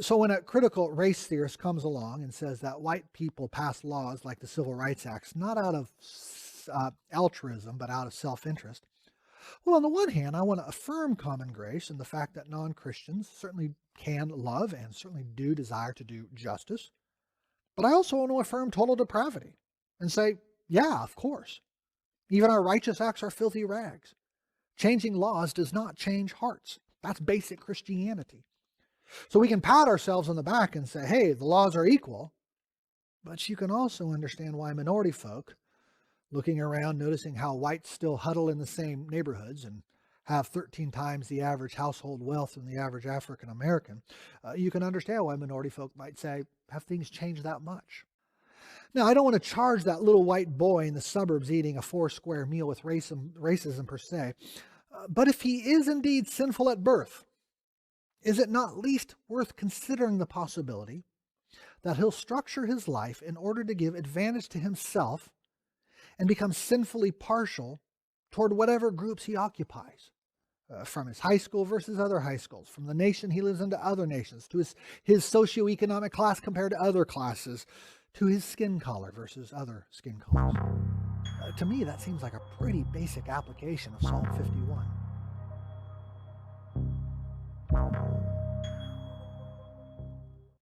So when a critical race theorist comes along and says that white people pass laws like the Civil Rights Acts not out of altruism but out of self-interest, well, on the one hand, I want to affirm common grace and the fact that non-Christians certainly can love and certainly do desire to do justice. But I also want to affirm total depravity and say, yeah, of course. Even our righteous acts are filthy rags. Changing laws does not change hearts. That's basic Christianity. So we can pat ourselves on the back and say, hey, the laws are equal. But you can also understand why minority folk, looking around, noticing how whites still huddle in the same neighborhoods and have 13 times the average household wealth than the average African American, you can understand why minority folk might say, have things changed that much? Now, I don't want to charge that little white boy in the suburbs eating a 4-square meal with racism per se, but if he is indeed sinful at birth, is it not least worth considering the possibility that he'll structure his life in order to give advantage to himself and become sinfully partial toward whatever groups he occupies, from his high school versus other high schools, from the nation he lives in to other nations, to his socioeconomic class compared to other classes, to his skin color versus other skin colors? To me, that seems like a pretty basic application of Psalm 51.